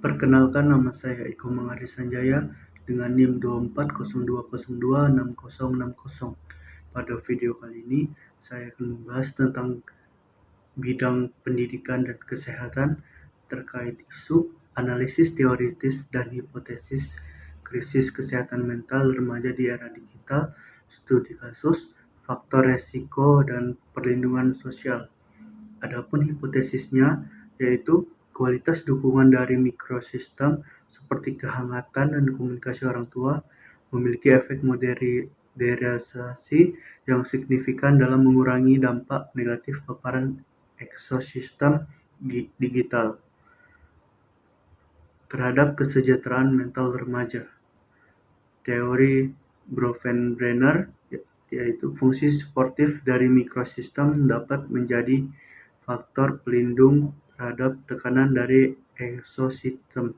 Perkenalkan, nama saya Eko Mangari Sanjaya dengan NIM 2402026060. Pada video kali ini, saya akan membahas tentang bidang pendidikan dan kesehatan terkait isu analisis teoritis dan hipotesis krisis kesehatan mental remaja di era digital, studi kasus, faktor resiko, dan perlindungan sosial. Adapun hipotesisnya yaitu kualitas dukungan dari mikrosistem seperti kehangatan dan komunikasi orang tua memiliki efek modernisasi yang signifikan dalam mengurangi dampak negatif paparan ekosistem digital terhadap kesejahteraan mental remaja. Teori Bronfenbrenner yaitu fungsi suportif dari mikrosistem dapat menjadi faktor pelindung terhadap tekanan dari ekosistem.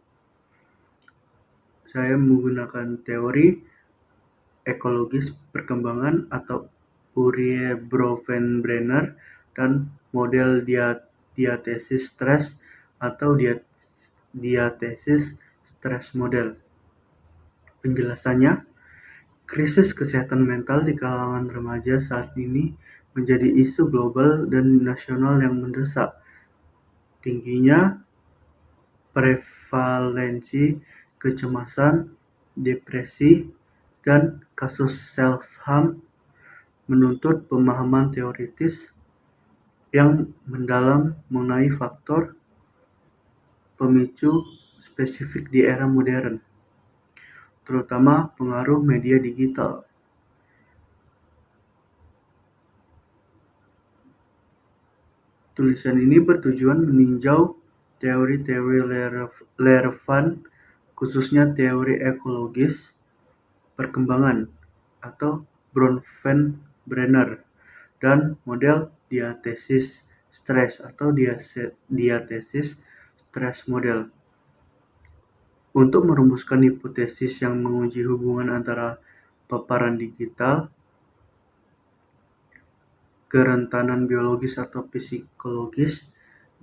Saya menggunakan teori ekologis perkembangan atau Urey-Bronfenbrenner dan model diatesis stres atau diatesis stres model. Penjelasannya, krisis kesehatan mental di kalangan remaja saat ini menjadi isu global dan nasional yang mendesak. Tingginya prevalensi kecemasan, depresi, dan kasus self-harm menuntut pemahaman teoritis yang mendalam mengenai faktor pemicu spesifik di era modern, terutama pengaruh media digital. Tulisan ini bertujuan meninjau teori-teori relevan, khususnya teori ekologis perkembangan atau Bronfenbrenner dan model diatesis stres atau diatesis stres model untuk merumuskan hipotesis yang menguji hubungan antara paparan digital, kerentanan biologis atau psikologis,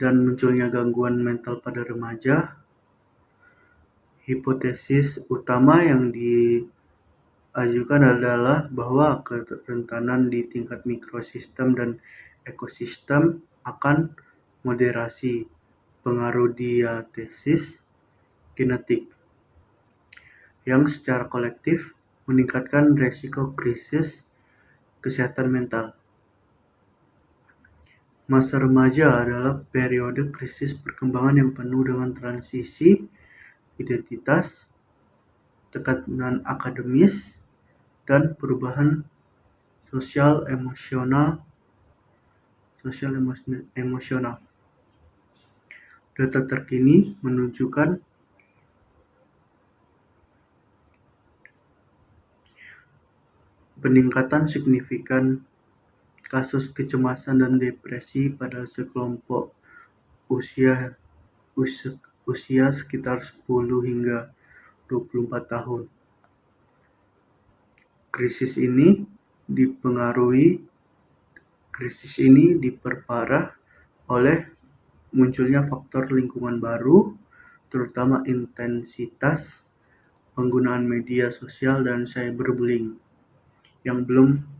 dan munculnya gangguan mental pada remaja. Hipotesis utama yang diajukan adalah bahwa kerentanan di tingkat mikrosistem dan ekosistem akan moderasi pengaruh diatesis genetik yang secara kolektif meningkatkan resiko krisis kesehatan mental. Masa remaja adalah periode krisis perkembangan yang penuh dengan transisi identitas, tekanan akademis, dan perubahan sosial emosional. Data terkini menunjukkan peningkatan signifikan kasus kecemasan dan depresi pada sekelompok usia sekitar 10 hingga 24 tahun. Krisis ini diperparah oleh munculnya faktor lingkungan baru, terutama intensitas penggunaan media sosial dan cyberbullying yang belum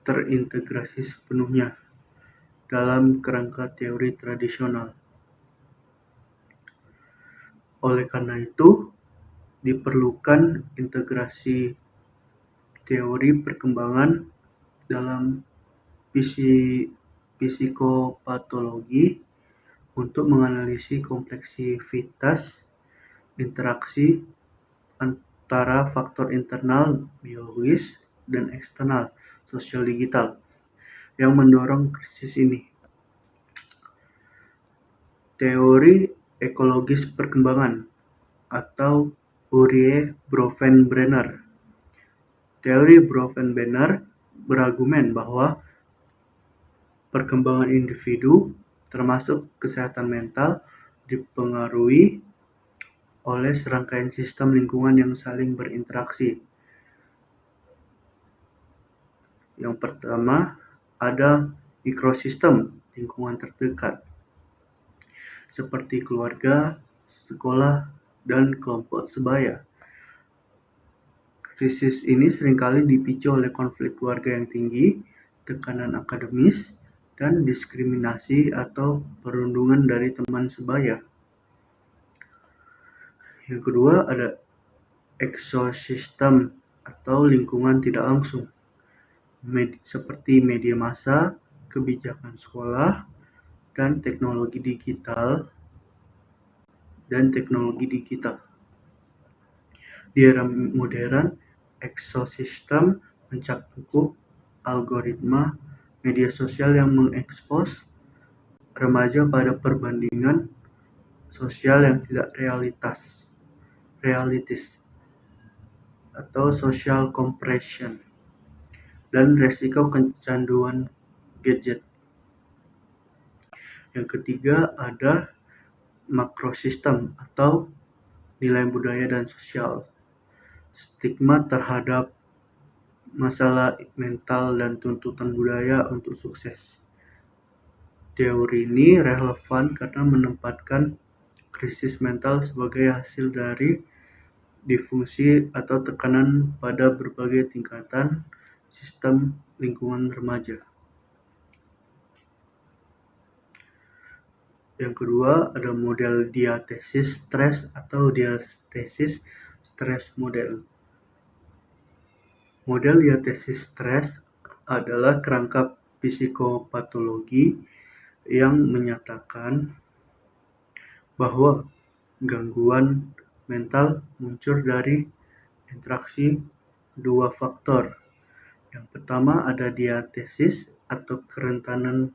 terintegrasi sepenuhnya dalam kerangka teori tradisional. Oleh karena itu, diperlukan integrasi teori perkembangan dalam psikopatologi untuk menganalisis kompleksitas interaksi antara faktor internal biologis dan eksternal sosial digital yang mendorong krisis ini. Teori ekologis perkembangan atau Urey-Bronfenbrenner. Teori Bronfenbrenner berargumen bahwa perkembangan individu, termasuk kesehatan mental, dipengaruhi oleh serangkaian sistem lingkungan yang saling berinteraksi. Yang pertama, ada mikrosistem lingkungan terdekat, seperti keluarga, sekolah, dan kelompok sebaya. Krisis ini seringkali dipicu oleh konflik keluarga yang tinggi, tekanan akademis, dan diskriminasi atau perundungan dari teman sebaya. Yang kedua ada ekosistem atau lingkungan tidak langsung, seperti media massa, kebijakan sekolah, dan teknologi digital. Di era modern, ekosistem mencakup algoritma media sosial yang mengekspos remaja pada perbandingan sosial yang tidak realistis atau social compression, dan resiko kecanduan gadget. Yang ketiga ada makrosistem atau nilai budaya dan sosial. Stigma terhadap masalah mental dan tuntutan budaya untuk sukses. Teori ini relevan karena menempatkan krisis mental sebagai hasil dari disfungsi atau tekanan pada berbagai tingkatan sistem lingkungan remaja. Yang kedua ada model diatesis stres atau diatesis stres model. Model diatesis stres adalah kerangka psikopatologi yang menyatakan bahwa gangguan mental muncul dari interaksi dua faktor. Yang pertama ada diatesis atau kerentanan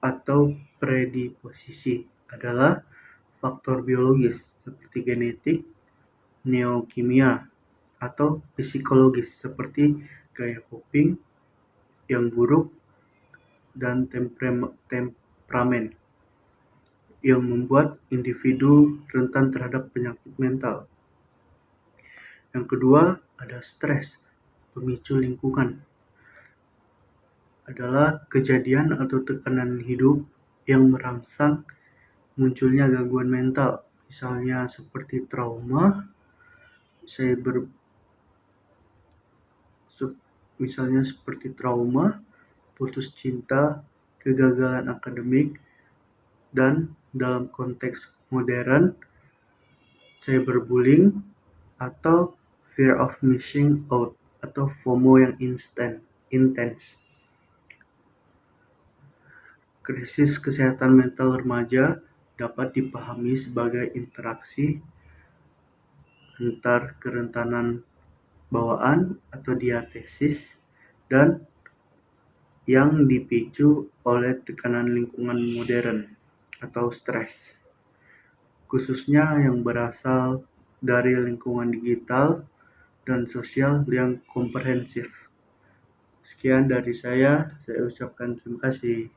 atau predisposisi adalah faktor biologis seperti genetik, neokimia, atau psikologis seperti gaya coping yang buruk dan temperamen yang membuat individu rentan terhadap penyakit mental. Yang kedua ada stres, pemicu lingkungan adalah kejadian atau tekanan hidup yang merangsang munculnya gangguan mental, misalnya seperti trauma, putus cinta, kegagalan akademik, dan dalam konteks modern, cyberbullying atau fear of missing out atau FOMO yang intens. Krisis kesehatan mental remaja dapat dipahami sebagai interaksi antar kerentanan bawaan atau diatesis dan yang dipicu oleh tekanan lingkungan modern atau stres, khususnya yang berasal dari lingkungan digital dan sosial yang komprehensif. Sekian dari saya ucapkan terima kasih.